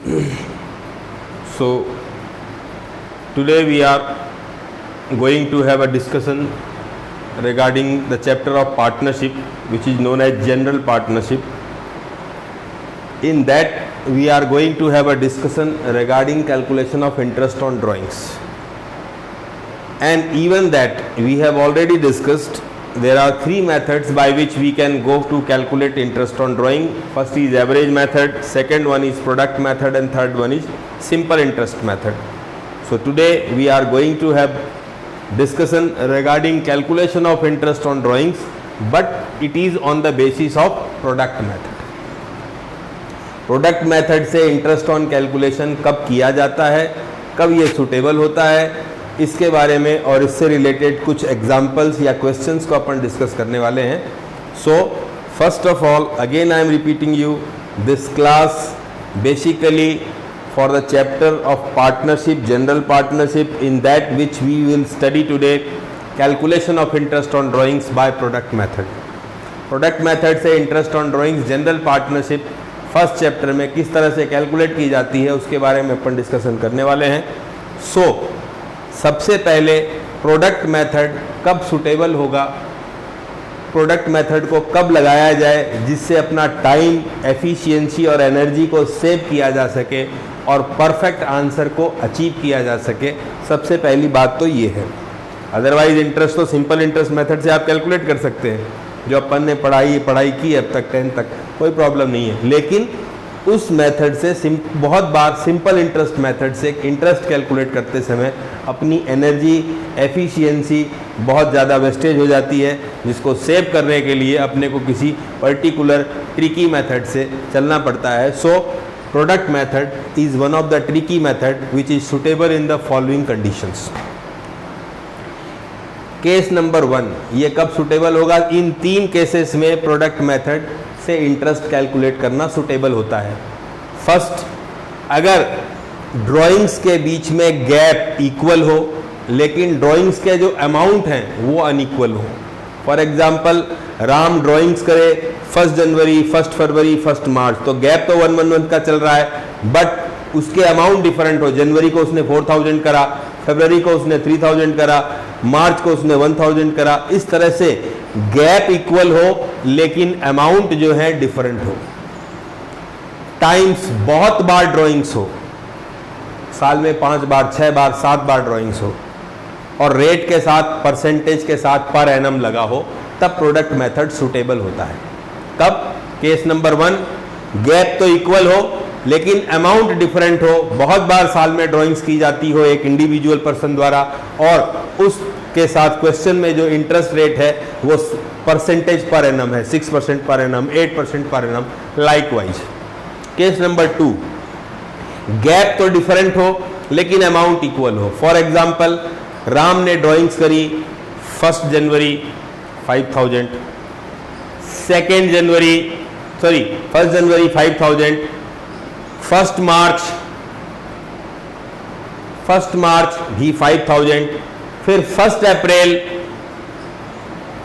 So today we are going to have a discussion regarding the chapter of partnership, which is known as general partnership. In that we are going to have a discussion regarding calculation of interest on drawings, and even that we have already discussed. There are three methods by which we can go to calculate interest on drawing. First is average method, second one is product method, and third one is simple interest method. So today we are going to have discussion regarding calculation of interest on drawings, but it is on the basis of product method. Product method से interest on calculation कब किया जाता है, कब ये suitable होता है, इसके बारे में और इससे रिलेटेड कुछ एग्जांपल्स या क्वेश्चंस को अपन डिस्कस करने वाले हैं. So first of all again I am repeating you, this class basically for the chapter of partnership, general partnership, in that which we will study today, calculation of interest on drawings by product method. Product method से interest on drawings general partnership first chapter में किस तरह से calculate की जाती है उसके बारे में अपन डिस्कशन करने वाले हैं. सो सबसे पहले प्रोडक्ट मेथड कब सूटेबल होगा, प्रोडक्ट मेथड को कब लगाया जाए जिससे अपना टाइम, एफिशिएंसी और एनर्जी को सेव किया जा सके और परफेक्ट आंसर को अचीव किया जा सके. सबसे पहली बात तो ये है. अदरवाइज इंटरेस्ट तो सिंपल इंटरेस्ट मेथड से आप कैलकुलेट कर सकते हैं, जो अपन ने पढ़ाई की अब तक 10 तक, कोई प्रॉब्लम नहीं है. लेकिन उस मेथड से बहुत बार सिंपल इंटरेस्ट मेथड से इंटरेस्ट कैलकुलेट करते समय अपनी एनर्जी, एफिशिएंसी बहुत ज़्यादा वेस्टेज हो जाती है, जिसको सेव करने के लिए अपने को किसी पर्टिकुलर ट्रिकी मेथड से चलना पड़ता है. So product method is one of the tricky method which is suitable in the following conditions. Case number 1, ये कब सूटेबल होगा? इन 3 केसेस में प्रोडक्ट मेथड से इंटरेस्ट कैलकुलेट करना सूटेबल होता है. फर्स्ट, अगर ड्राइंग्स के बीच में गैप इक्वल हो लेकिन ड्राइंग्स के जो अमाउंट हैं वो अनइक्वल हो. फॉर एग्जांपल, राम ड्राइंग्स करे 1 जनवरी, 1 फरवरी, 1 मार्च, तो गैप तो 1 मंथ का चल रहा है, बट उसके अमाउंट डिफरेंट हो. जनवरी को उसने 4000 करा, फरवरी को उसने 3000 करा, मार्च को उसने 1000 करा. इस तरह से गैप इक्वल हो लेकिन अमाउंट जो है डिफरेंट हो. टाइम्स बहुत बार ड्राइंग्स हो, साल में 5 बार, 6 बार, 7 बार ड्राइंग्स हो, और रेट के साथ, परसेंटेज के साथ पर एनम लगा हो, तब प्रोडक्ट मेथड सूटेबल होता है. कब? केस नंबर 1, गैप तो इक्वल हो लेकिन अमाउंट डिफरेंट हो. बहुत बार साल में ड्राइंग्स की जाती हो एक इंडिविजुअल पर्सन द्वारा, और उसके साथ क्वेश्चन में जो इंटरेस्ट रेट है वो परसेंटेज पर एनम है, 6% per annum, 8% per annum, likewise. Case number 2, gap तो डिफरेंट हो लेकिन अमाउंट इक्वल हो. फॉर एग्जाम्पल, राम ने ड्राइंग्स करी 1 जनवरी 5000, 1 जनवरी 5000, 1 मार्च भी 5000, फिर 1 अप्रैल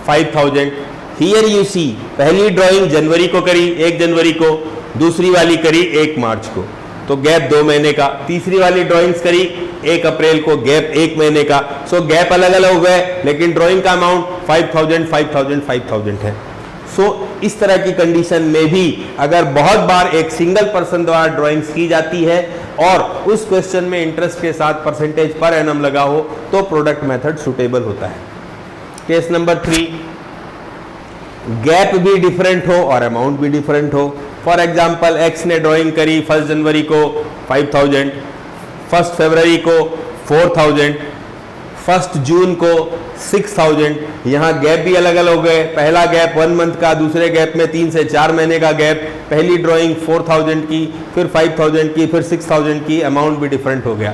5000. हियर यू सी, पहली ड्राइंग जनवरी को करी 1 जनवरी को, दूसरी वाली करी 1 मार्च को, तो गैप 2 महीने का. तीसरी वाली ड्राइंग्स करी 1 अप्रैल को, गैप 1 महीने का. सो गैप अलग अलग हो गए लेकिन ड्राइंग का अमाउंट 5000, 5000, 5000 है. सो इस तरह की कंडीशन में भी अगर बहुत बार एक सिंगल पर्सन द्वारा ड्राइंग्स की जाती है और उस क्वेश्चन में इंटरेस्ट के साथ परसेंटेज पर एनम लगा हो, तो प्रोडक्ट मेथड सूटेबल होता है. केस नंबर 3, गैप भी डिफरेंट हो और अमाउंट भी डिफरेंट हो. फॉर एग्जाम्पल, एक्स ने ड्राइंग करी 1 जनवरी को 5000, 1 फरवरी को 4000, 1 जून को 6000. यहाँ गैप भी अलग अलग हो गए. पहला गैप 1 मंथ का, दूसरे गैप में 3 से 4 महीने का गैप. पहली ड्राइंग 4000 की, फिर 5000 की, फिर 6000 की, अमाउंट भी डिफरेंट हो गया.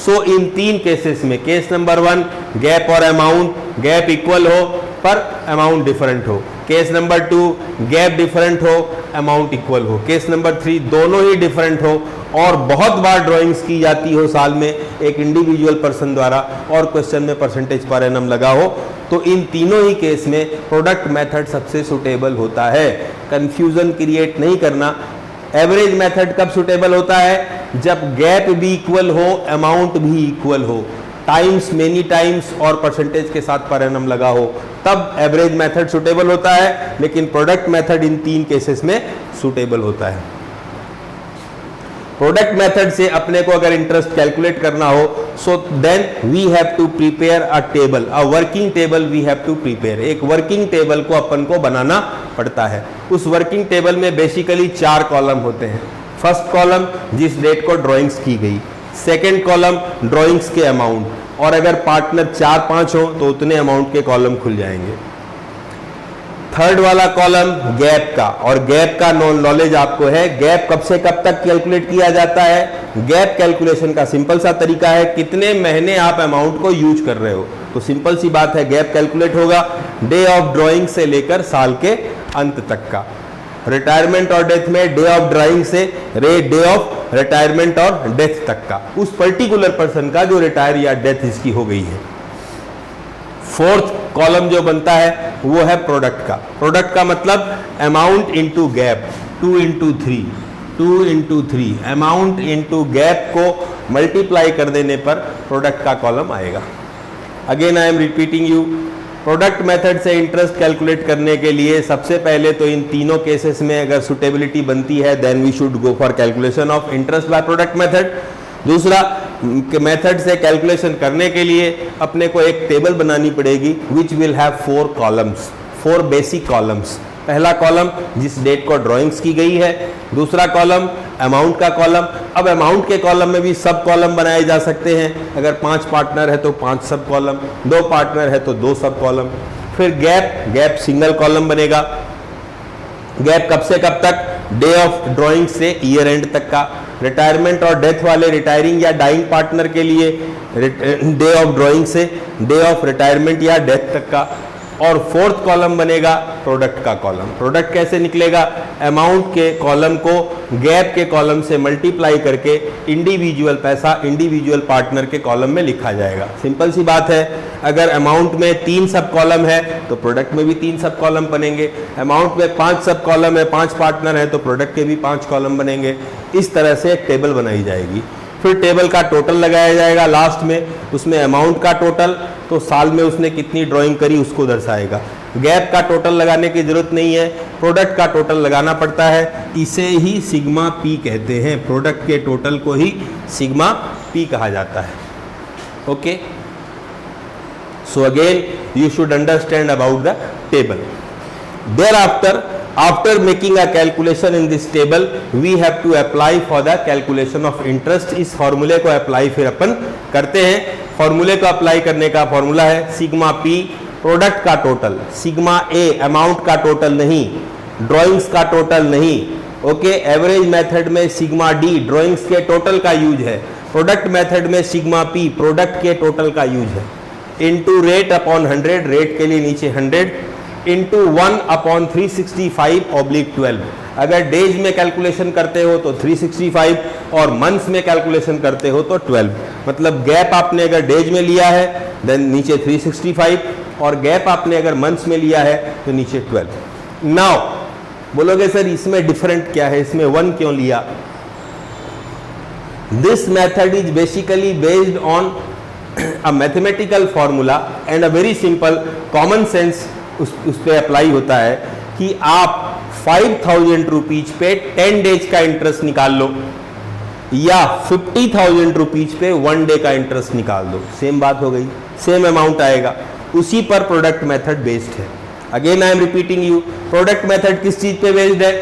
सो इन 3 केसेस में, केस नंबर 1, गैप और अमाउंट, गैप इक्वल हो पर अमाउंट डिफरेंट हो. केस नंबर 2, गैप डिफरेंट हो, अमाउंट इक्वल हो. केस नंबर 3, दोनों ही डिफरेंट हो और बहुत बार ड्राइंग्स की जाती हो साल में एक इंडिविजुअल पर्सन द्वारा और क्वेश्चन में परसेंटेज पर एनम लगा हो, तो इन तीनों ही केस में प्रोडक्ट मेथड सबसे सुटेबल होता है. कंफ्यूजन क्रिएट नहीं करना, एवरेज मेथड कब सुटेबल होता है? जब गैप भी इक्वल हो, अमाउंट भी इक्वल हो, टाइम्स, मेनी टाइम्स और परसेंटेज के साथ पर एनम लगा हो, तब एवरेज मेथड सुटेबल होता है। लेकिन प्रोडक्ट मेथड इन 3 केसेस में सुटेबल होता है। प्रोडक्ट मेथड से अपने को अगर इंटरेस्ट कैलकुलेट करना हो, so then we have to prepare a table, a working table we have to prepare. एक वर्किंग टेबल को अपन को बनाना पड़ता है। उस वर्किंग टेबल में बेसिकली 4 कॉलम होते हैं। फर्स्ट कॉलम जिस डेट को ड्राइंग्स की गई, सेकेंड कॉलम ड्राइंग्स के अमाउंट, और अगर पार्टनर 4-5 हो तो उतने अमाउंट के कॉलम खुल जाएंगे। थर्ड वाला कॉलम गैप का, और गैप का नॉलेज आपको है। गैप कब से कब तक कैलकुलेट किया जाता है? गैप कैलकुलेशन का सिंपल सा तरीका है, कितने महीने आप अमाउंट को यूज कर रहे हो। तो सिंपल सी बात है, गैप कैलकुलेट होगा डे ऑफ ड्राइंग से लेकर साल के अंत तक का। रिटायरमेंट और डेथ में डे ऑफ ड्राइंग से डे ऑफ रिटायरमेंट और डेथ तक का, उस पर्टिकुलर पर्सन का जो रिटायर या डेथ इसकी हो गई है। फोर्थ कॉलम जो बनता है वो है प्रोडक्ट का। प्रोडक्ट का मतलब amount into gap, 2 into 3 amount into gap को मल्टीप्लाई कर देने पर प्रोडक्ट का कॉलम आएगा। Again I am repeating you, product method से इंटरेस्ट कैलकुलेट करने के लिए सबसे पहले तो इन तीनों केसेस में अगर सुटेबिलिटी बनती है, then we should go for calculation of interest by product method. दूसरा, मेथड से कैलकुलेशन करने के लिए अपने को एक टेबल बनानी पड़ेगी which will have 4 columns, 4 basic columns. पहला कॉलम जिस डेट को ड्राइंग्स की गई है, दूसरा कॉलम अमाउंट का कॉलम। अब अमाउंट के कॉलम में भी सब कॉलम बनाए जा सकते हैं। अगर 5 पार्टनर है तो 5 सब कॉलम, 2 पार्टनर है तो 2 सब कॉलम। फिर गैप सिंगल कॉलम बनेगा। गैप कब से कब तक? डे ऑफ ड्राइंग से ईयर एंड तक का। रिटायरमेंट और डेथ वाले रिटायरिंग या डाइंग पार्टनर के लिए डे ऑफ ड्राइंग से डे ऑफ रिटायरमेंट या डेथ तक का। और फोर्थ कॉलम बनेगा प्रोडक्ट का कॉलम। प्रोडक्ट कैसे निकलेगा? अमाउंट के कॉलम को गैप के कॉलम से मल्टीप्लाई करके इंडिविजुअल पैसा इंडिविजुअल पार्टनर के कॉलम में लिखा जाएगा। सिंपल सी बात है, अगर अमाउंट में 3 सब कॉलम है तो प्रोडक्ट में भी 3 सब कॉलम बनेंगे। अमाउंट में 5 सब कॉलम है, 5 पार्टनर है तो प्रोडक्ट के भी 5 कॉलम बनेंगे। इस तरह से एक टेबल बनाई जाएगी। फिर टेबल का टोटल लगाया जाएगा लास्ट में, उसमें अमाउंट का टोटल, तो साल में उसने कितनी ड्राइंग करी उसको दर्शाएगा। गैप का टोटल लगाने की जरूरत नहीं है, प्रोडक्ट का टोटल लगाना पड़ता है। इसे ही सिग्मा पी कहते हैं। प्रोडक्ट के टोटल को ही सिग्मा पी कहा जाता है। Okay, so again you should understand about the table. Thereafter, after making a calculation in this table, we have to apply for the calculation of interest. इस फॉर्मूले को अप्लाई फिर अपन करते हैं। फॉर्मूले को अप्लाई करने का फॉर्मूला है सिग्मा पी प्रोडक्ट का टोटल, सिग्मा ए अमाउंट का टोटल नहीं, ड्राइंग्स का टोटल नहीं। ओके, एवरेज मेथड में सिग्मा डी ड्राइंग्स के टोटल का यूज है, प्रोडक्ट मेथड में सिग्मा पी प्रोडक्ट के टोटल का यूज है। इंटू रेट अपॉन 100, रेट के लिए नीचे 100, इंटू 1 अपॉन 365/12। अगर डेज में कैलकुलेशन करते हो तो 365 और मंथ्स में कैलकुलेशन करते हो तो 12। मतलब गैप आपने अगर डेज में लिया है देन नीचे 365, और गैप आपने अगर मंथ्स में लिया है तो नीचे 12। नाउ बोलोगे सर इसमें डिफरेंट क्या है, इसमें 1 क्यों लिया? This method is basically based on a mathematical formula and a very simple common sense उस पे अप्लाई होता है कि आप 5,000 रुपीज पे 10 डेज का इंटरेस्ट निकाल लो या 50,000 रुपीज पे 1 डे का इंटरेस्ट निकाल दो, सेम बात हो गई, सेम अमाउंट आएगा। उसी पर प्रोडक्ट मेथड बेस्ड है। Again I am repeating you, product method किस चीज पे बेस्ड है?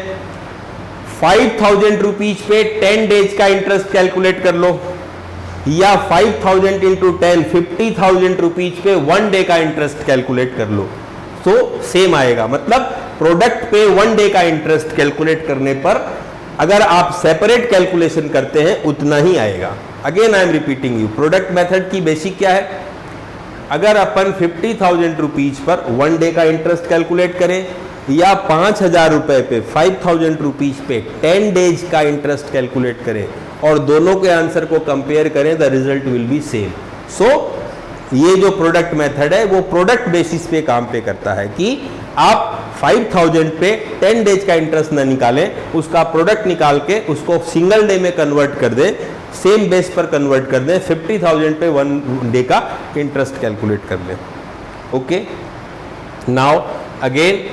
5,000 रुपीज पे 10 डेज का इंटरेस्ट कैलकुलेट कर लो या 5,000 इंटू 10 50,000 रुपीज पे 1 डे का इंटरेस्ट कैलकुलेट कर लो, तो सेम आएगा। मतलब प्रोडक्ट पे 1 डे का इंटरेस्ट कैलकुलेट करने पर अगर आप सेपरेट कैलकुलेशन करते हैं उतना ही आएगा। Again I am repeating you, product method की बेसिक क्या है? अगर अपन 50,000 रुपीज पर 1 डे का इंटरेस्ट कैलकुलेट करें या 5,000 रुपए पे 5,000 रुपीज पे 10 डेज का इंटरेस्ट कैलकुलेट करें और दोनों के आंसर को कंपेयर करें, the result will be same. So ये जो प्रोडक्ट मेथड है वो प्रोडक्ट बेसिस पे काम पे करता है कि आप 5000 पे 10 डेज का इंटरेस्ट ना निकालें, उसका प्रोडक्ट निकाल के उसको सिंगल डे में कन्वर्ट कर दें, सेम बेस पर कन्वर्ट कर दें, 50,000 पे 1 डे का इंटरेस्ट कैलकुलेट कर लें। Okay, now again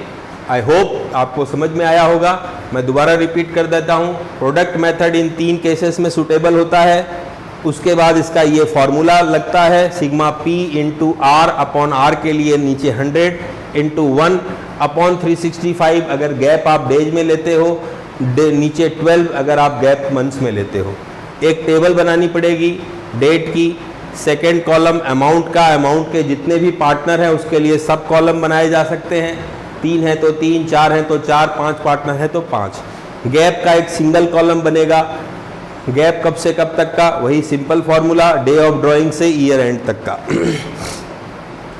I hope आपको समझ में आया होगा। मैं दोबारा रिपीट कर देता हूँ। प्रोडक्ट मेथड इन 3 केसेस में सुटेबल होता है। उसके बाद इसका ये फॉर्मूला लगता है, sigma P into R upon R के लिए नीचे 100 इंटू 1 अपॉन 365 अगर गैप आप डेज में लेते हो, नीचे 12 अगर आप गैप मंथ्स में लेते हो। एक टेबल बनानी पड़ेगी डेट की, सेकेंड कॉलम अमाउंट का, अमाउंट के जितने भी पार्टनर हैं उसके लिए सब कॉलम बनाए जा सकते हैं, 3 है तो 3, 4 है तो 4, 5 पार्टनर है तो 5। गैप का एक सिंगल कॉलम बनेगा, गैप कब से कब तक का, वही simple formula, day of drawing से ईयर एंड तक का।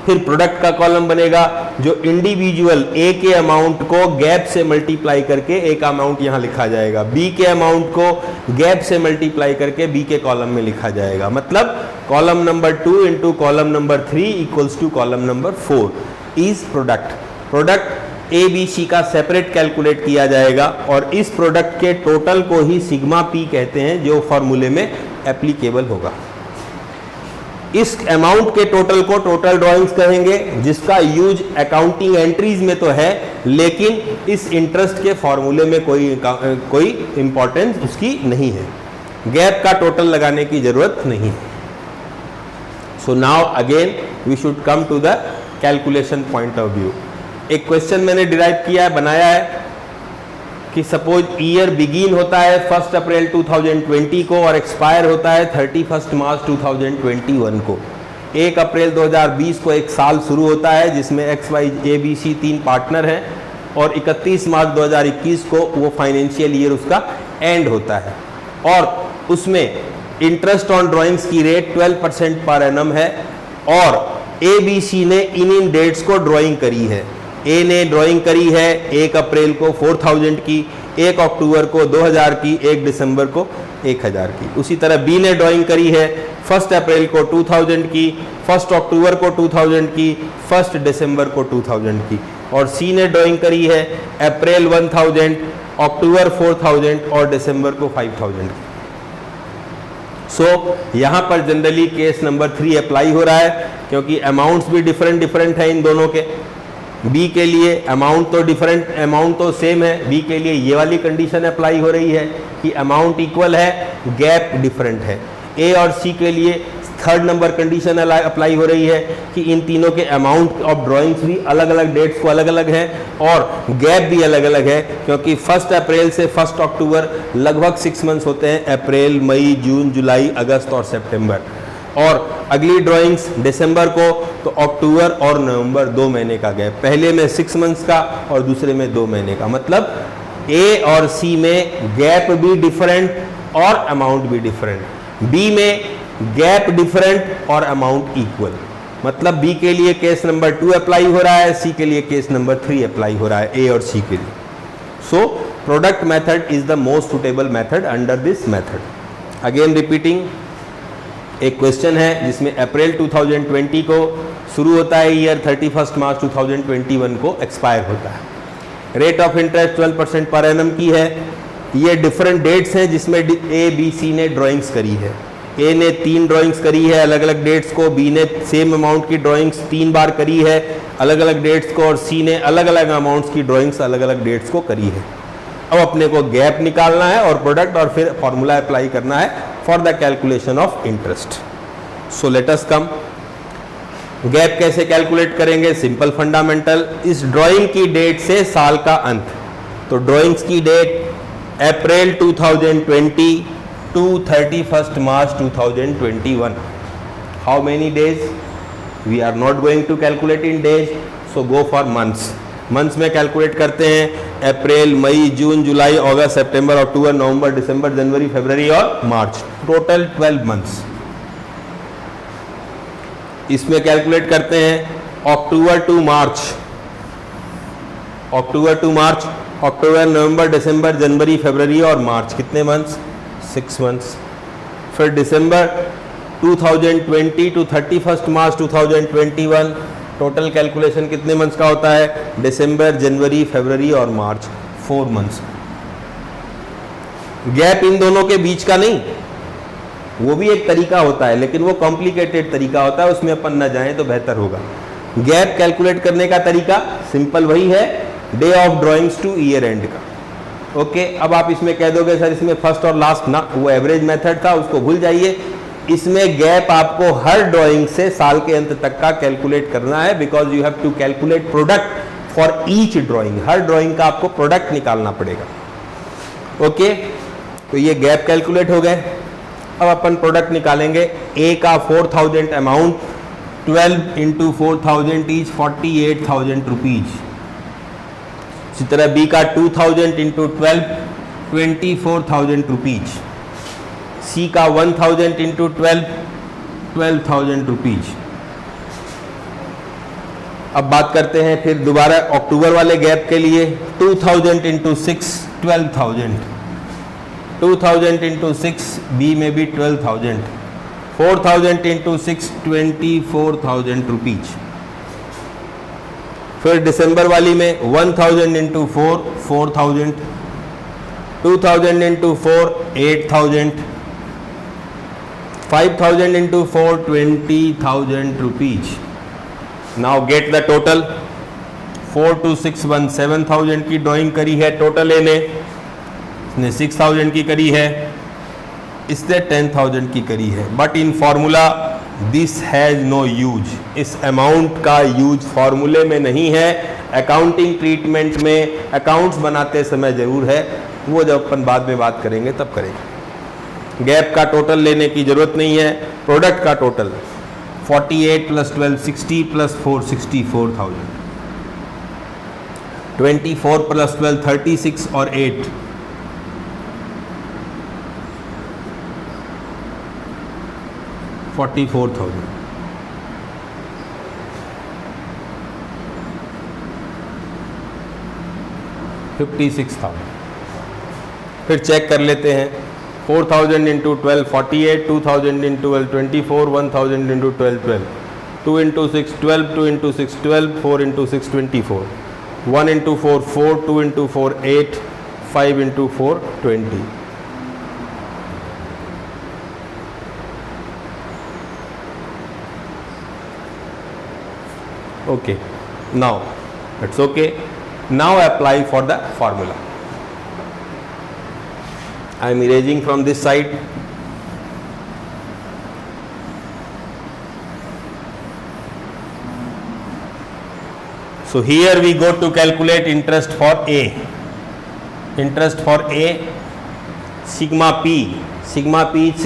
फिर प्रोडक्ट का कॉलम बनेगा जो इंडिविजुअल ए के अमाउंट को गैप से मल्टीप्लाई करके ए का अमाउंट यहाँ लिखा जाएगा, बी के अमाउंट को गैप से मल्टीप्लाई करके बी के कॉलम में लिखा जाएगा। मतलब कॉलम नंबर 2 इंटू column number 3 equals to column number 4 is product. Product A B C का सेपरेट कैलकुलेट किया जाएगा और इस प्रोडक्ट के टोटल को ही सिग्मा पी कहते हैं जो फॉर्मूले में एप्लीकेबल होगा। इस अमाउंट के टोटल को टोटल ड्राइंग्स कहेंगे, जिसका यूज अकाउंटिंग एंट्रीज में तो है लेकिन इस इंटरेस्ट के फॉर्मूले में कोई इंपॉर्टेंस उसकी नहीं है, गैप का टोटल लगाने की जरूरत नहीं है। So now again we should come to the calculation point of view. एक क्वेश्चन मैंने डिराइव किया है, बनाया है कि सपोज ईयर बिगिन होता है 1 अप्रैल 2020 को और एक्सपायर होता है 31 मार्च 2021 को। 1 अप्रैल 2020 को एक साल शुरू होता है जिसमें X Y A B C 3 partner हैं और 31 मार्च 2021 को वो फाइनेंशियल ईयर उसका एंड होता है और उसमें इंटरेस्ट ऑन ड्राइंग्स की रेट 12% पर एनम है और ए बी सी ने इन डेट्स को ड्राइंग करी है। ए ने ड्राइंग करी है 1 अप्रैल को 4000 की, 1 अक्टूबर को 2000 की, 1 दिसंबर को 1000 की। उसी तरह बी ने ड्राइंग करी है 1 अप्रैल को 2000 की, 1 अक्टूबर को 2000 की, 1 दिसंबर को 2000 की। और सी ने ड्राइंग करी है अप्रैल 1000, अक्टूबर 4000 और दिसंबर को 5000 की। सो यहाँ पर जनरली केस नंबर 3 अप्लाई हो रहा है क्योंकि अमाउंट्स भी डिफरेंट है इन दोनों के। बी के लिए अमाउंट तो डिफरेंट, अमाउंट तो सेम है, बी के लिए ये वाली कंडीशन अप्लाई हो रही है कि अमाउंट इक्वल है, गैप डिफरेंट है। ए और सी के लिए 3rd नंबर कंडीशन अप्लाई हो रही है कि इन तीनों के अमाउंट ऑफ ड्राइंग्स भी अलग अलग डेट्स को अलग अलग है और गैप भी अलग अलग है क्योंकि 1 अप्रैल से 1 अक्टूबर लगभग 6 मंथ्स होते हैं, अप्रैल, मई, जून, जुलाई, अगस्त और सितंबर। और अगली ड्राइंग्स दिसंबर को तो अक्टूबर और नवंबर 2 महीने का गैप, पहले में 6 मंथ्स का और दूसरे में 2 महीने का। मतलब ए और सी में गैप भी डिफरेंट और अमाउंट भी डिफरेंट। बी में गैप डिफरेंट और अमाउंट इक्वल। मतलब बी के लिए केस नंबर 2 अप्लाई हो रहा है, सी के लिए केस नंबर 3 अप्लाई हो रहा है, ए और सी के लिए। So product method is the most suitable method under this method. Again repeating, एक क्वेश्चन है जिसमें अप्रैल 2020 को शुरू होता है ईयर, 31 मार्च 2021 को एक्सपायर होता है। Rate of interest 12% per annum की है। ये डिफरेंट डेट्स हैं जिसमें ए बी सी ने ड्राइंग्स करी है। ए ने 3 ड्राइंग्स करी है अलग अलग डेट्स को, बी ने सेम अमाउंट की ड्राइंग्स 3 बार करी है अलग अलग डेट्स को और सी ने अलग अलग अमाउंट्स की ड्राइंग्स अलग अलग डेट्स को करी है। अब अपने को गैप निकालना है और प्रोडक्ट और फिर फॉर्मूला अप्लाई करना है for the calculation of interest. So let us come, gap कैसे कैलकुलेट करेंगे? सिंपल फंडामेंटल, इस ड्राइंग की डेट से साल का अंत। तो ड्राइंग्स की date April 2020 to 31 March 2021। How many days? We are not going to calculate in days, so go for months. Months में कैलकुलेट करते हैं अप्रैल, मई, जून, जुलाई, अगस्त, सितंबर, अक्टूबर, नवंबर, दिसंबर, जनवरी, फरवरी और मार्च, टोटल 12 मंथ्स। इसमें कैलकुलेट करते हैं अक्टूबर टू मार्च, अक्टूबर टू मार्च, अक्टूबर, नवंबर, दिसंबर, जनवरी, फरवरी और मार्च, कितने मंथ्स? 6 मंथ्स। फिर दिसंबर 2020 टू 31 मार्च 2021, टोटल कैलकुलेशन कितने मंथ्स का होता है? दिसंबर, जनवरी, फरवरी और मार्च, 4 मंथ्स। गैप इन दोनों के बीच का नहीं, वो भी एक तरीका होता है, लेकिन वो कॉम्प्लिकेटेड तरीका होता है, उसमें अपन न जाएं तो बेहतर होगा। गैप कैलकुलेट करने का तरीका सिंपल वही है, day of drawings two year and का। ओके, अब आप इसमें कह दोगे सर इसमें फर्स्ट और लास्ट ना, वो एवरेज मेथड था, उसको भूल जाइए। इसमें गैप आपको हर ड्राइंग से साल के अंत तक का कैलकुलेट करना है, because you have to calculate product for each drawing. हर ड्राइंग का आपको प्रोडक्ट निकालना पड़ेगा। ओके, तो ये गैप कैलकुलेट हो गए। अब अपन प्रोडक्ट निकालेंगे। ए का 4000 अमाउंट, 12 इंटू 4000 इज 48,000 रुपीज। इसी तरह बी का 2000 इंटू 12, 24,000 रुपीज। सी का 1000 इंटू 12, 12,000 रुपीज। अब बात करते हैं फिर दोबारा अक्टूबर वाले गैप के लिए। 2000 इंटू 6, 12,000। 2000 इंटू 6, बी में भी 12,000। 4000 इंटू 6, 24,000 रुपीज। फिर दिसंबर वाली में 1000 into 4, 4,000। 2000 into 4, 8,000। 5,000 into 4, 20,000 rupees. Now get the total. 42617 7,000 की ड्राइंग करी है टोटल ने 6,000 की करी है, इसने 10,000 की करी है। But in formula this has no use. इस अमाउंट का यूज फॉर्मूले में नहीं है, अकाउंटिंग ट्रीटमेंट में अकाउंट्स बनाते समय जरूर है, वो जब अपन बाद में बात करेंगे तब करेंगे। गैप का टोटल लेने की जरूरत नहीं है, प्रोडक्ट का टोटल 48 प्लस 12 60 प्लस 4 64,000। 24 प्लस 12 36 और 8 44,000। फिर चेक कर लेते हैं। 4,000 into 12 48, 2,000 into 12 24, 1,000 into 12 12, 2 into 6 12, 2 into 6 12, 4 into 6 24, 1 into 4 4, 2 into 4 8, 5 into 4 20। Okay, now it's okay. Now apply for the formula. I am erasing from this side. So here we go to calculate interest for A. Interest for A, sigma P is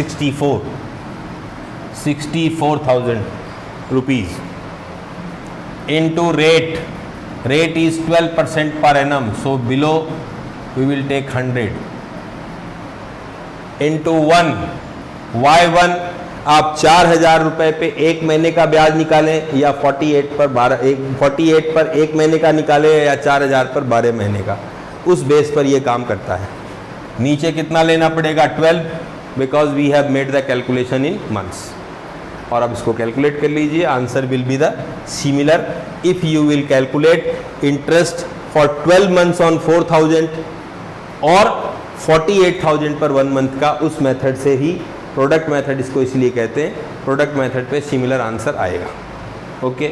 64,000 rupees. Into rate is 12% per annum, so below we will take 100 into 1 y1। आप 4,000 रुपए पे एक महीने का ब्याज निकालें या 48 पर एक महीने का निकालें या 4,000 पर 12 महीने का, उस बेस पर ये काम करता है। नीचे कितना लेना पड़ेगा? 12, because we have made the calculation in months. और अब इसको कैलकुलेट कर लीजिए, answer will be the similar if you will calculate interest for 12 months on 4,000 और 48,000 पर 1 मंथ का, उस मेथड से ही प्रोडक्ट मेथड इसको इसलिए कहते हैं, प्रोडक्ट मेथड पे सिमिलर आंसर आएगा। ओके,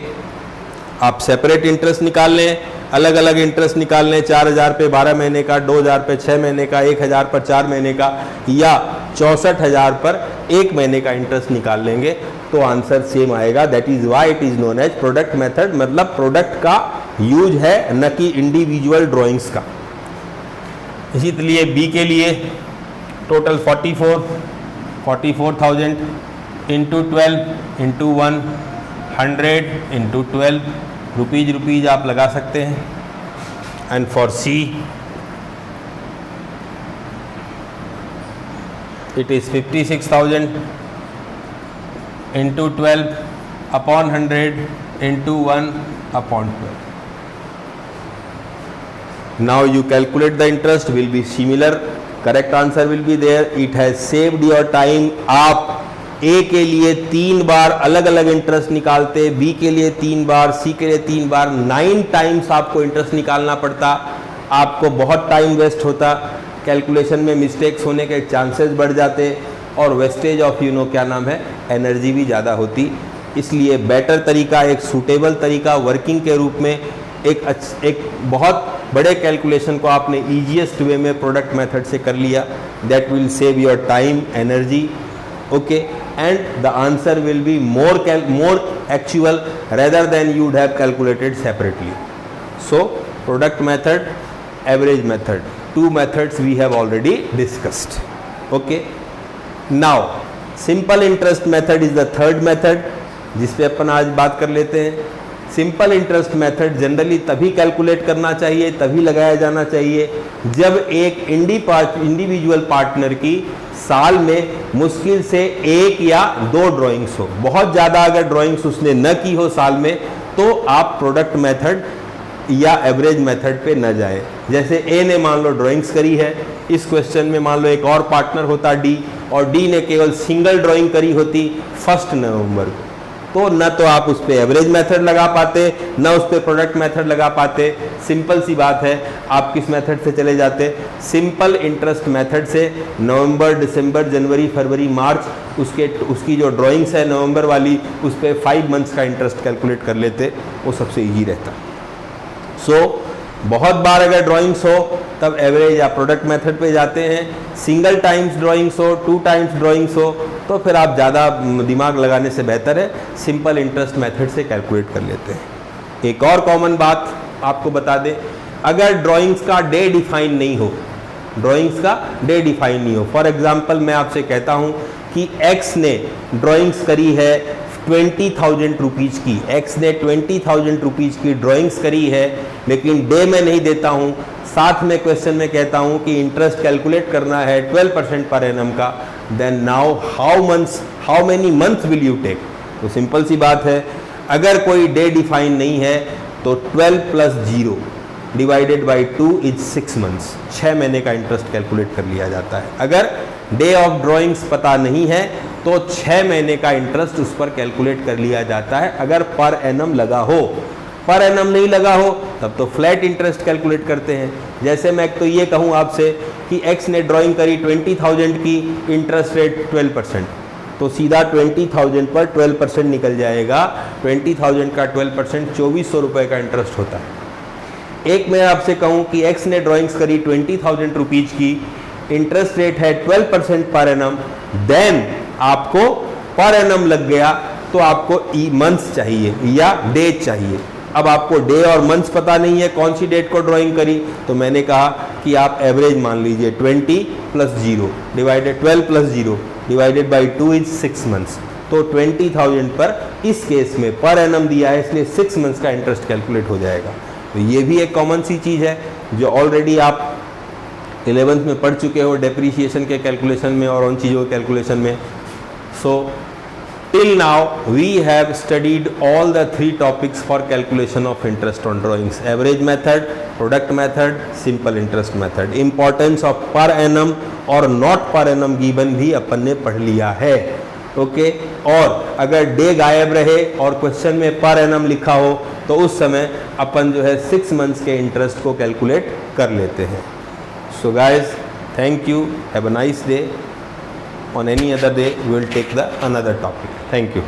आप सेपरेट इंटरेस्ट निकाल लें, अलग अलग इंटरेस्ट निकाल लें, 4,000 पे 12 महीने का, 2,000 पे 6 महीने का, 1,000 पर 4 महीने का, या 64,000 पर 1 महीने का इंटरेस्ट निकाल लेंगे तो आंसर सेम आएगा। That is why it is known as product method, मतलब प्रोडक्ट का यूज है, न कि इंडिविजुअल ड्राइंग्स का। इसीलिए बी के लिए total 44,000 into 12 into 1 100 into 12 rupees आप लगा सकते हैं। And for see it is 56,000 into 12 upon 100 into 1 upon 12। Now you calculate the interest will be similar, correct answer will be there. It has saved your time. आप ए के लिए 3 बार अलग अलग interest निकालते, बी के लिए 3 बार, सी के लिए 3 बार, 9 टाइम्स आपको इंटरेस्ट निकालना पड़ता, आपको बहुत टाइम वेस्ट होता, कैलकुलेशन में मिस्टेक्स होने के चांसेस बढ़ जाते और वेस्टेज ऑफ क्या नाम है, एनर्जी भी ज़्यादा होती। इसलिए बेटर तरीका, एक सूटेबल तरीका वर्किंग के रूप में एक बहुत बड़े कैलकुलेशन को आपने ईजीएस्ट वे में प्रोडक्ट मेथड से कर लिया, that will save your time, energy, okay, and the answer will B more actual rather than you would have calculated separately. So product method, average method, 2 methods we have already discussed. Okay, now simple interest method is the third method जिस पे अपन आज बात कर लेते हैं। Simple interest method generally तभी calculate करना चाहिए, तभी लगाया जाना चाहिए जब एक इंडिविजुअल पार्टनर की साल में मुश्किल से 1 या 2 ड्राइंग्स हो। बहुत ज़्यादा अगर ड्राइंग्स उसने न की हो साल में तो आप प्रोडक्ट मेथड या एवरेज मेथड पे न जाएं। जैसे ए ने मान लो ड्राइंग्स करी है, इस क्वेश्चन में मान लो एक और पार्टनर होता डी, और डी ने केवल सिंगल ड्राइंग करी होती 1 नवंबर को, तो न तो आप उस पर एवरेज मेथड लगा पाते, न उस पर प्रोडक्ट मेथड लगा पाते। सिंपल सी बात है, आप किस मेथड से चले जाते, सिंपल इंटरेस्ट मेथड से। नवंबर, दिसंबर, जनवरी, फरवरी, मार्च उसकी जो ड्राइंग्स है नवंबर वाली, उस पर 5 मंथ्स का इंटरेस्ट कैलकुलेट कर लेते, वो सबसे ईजी रहता। सो बहुत बार अगर ड्राइंग्स हो तब एवरेज या प्रोडक्ट मेथड पे जाते हैं। सिंगल टाइम्स ड्राइंग्स हो, 2 टाइम्स ड्राइंग्स हो तो फिर आप ज़्यादा दिमाग लगाने से बेहतर है सिंपल इंटरेस्ट मेथड से कैलकुलेट कर लेते हैं। एक और कॉमन बात आपको बता दें, अगर ड्राइंग्स का डे डिफाइन नहीं हो, फॉर एग्जाम्पल मैं आपसे कहता हूँ कि एक्स ने ड्राइंग्स करी है 20,000 रुपीज़ की, एक्स ने 20,000 रुपीज़ की ड्राइंग्स करी है, लेकिन डे में नहीं देता हूँ, साथ में क्वेश्चन में कहता हूँ कि इंटरेस्ट कैलकुलेट करना है 12% पर एनम का, then now how many months will you take. तो सिंपल सी बात है, अगर कोई डे डिफाइन नहीं है तो 12 + 0 डिवाइडेड बाई 2 इज 6 मंथ्स, 6 महीने का इंटरेस्ट कैलकुलेट कर लिया जाता है। अगर डे ऑफ ड्राइंग्स पता नहीं है तो 6 महीने का इंटरेस्ट उस पर कैलकुलेट कर लिया जाता है, अगर पर एनम लगा हो। पर एनम नहीं लगा हो तब तो फ्लैट इंटरेस्ट कैलकुलेट करते हैं। जैसे मैं तो ये कहूँ आपसे कि एक्स ने ड्राइंग करी 20,000 की, इंटरेस्ट रेट 12%, तो सीधा 20,000 पर 12% निकल जाएगा। 20,000 का 12% 2400 रुपये का इंटरेस्ट होता है। एक मैं आपसे कहूँ कि एक्स ने ड्राइंग्स करी 20,000 रुपीज़ की, इंटरेस्ट रेट है 12% पर एनम, देन आपको पर एनम लग गया तो आपको मंथ्स चाहिए या डे चाहिए। अब आपको डे और मंथ्स पता नहीं है कौन सी डेट को ड्राइंग करी, तो मैंने कहा कि आप एवरेज मान लीजिए 20 + 0 divided 12 + 0 divided by 2 is 6 months. तो 20,000 पर इस केस में पर एनम दिया है, इसलिए 6 मंथ्स का इंटरेस्ट कैलकुलेट हो जाएगा। तो ये भी एक कॉमन सी चीज़ है जो ऑलरेडी आप 11th में पढ़ चुके हो डेप्रीशिएशन के कैलकुलेशन में और उन चीज़ों के कैलकुलेशन में। सो till now we have studied all the 3 topics for calculation of interest on drawings: average method, product method, simple interest method. Importance of per annum और not per annum given भी अपन ने पढ़ लिया है, ओके। और अगर day गायब रहे और क्वेश्चन में पर एनम लिखा हो तो उस समय अपन जो है 6 मंथ्स के इंटरेस्ट को कैलकुलेट कर लेते हैं। So guys, thank you, have a nice day. On any other day we will take the another topic. Thank you.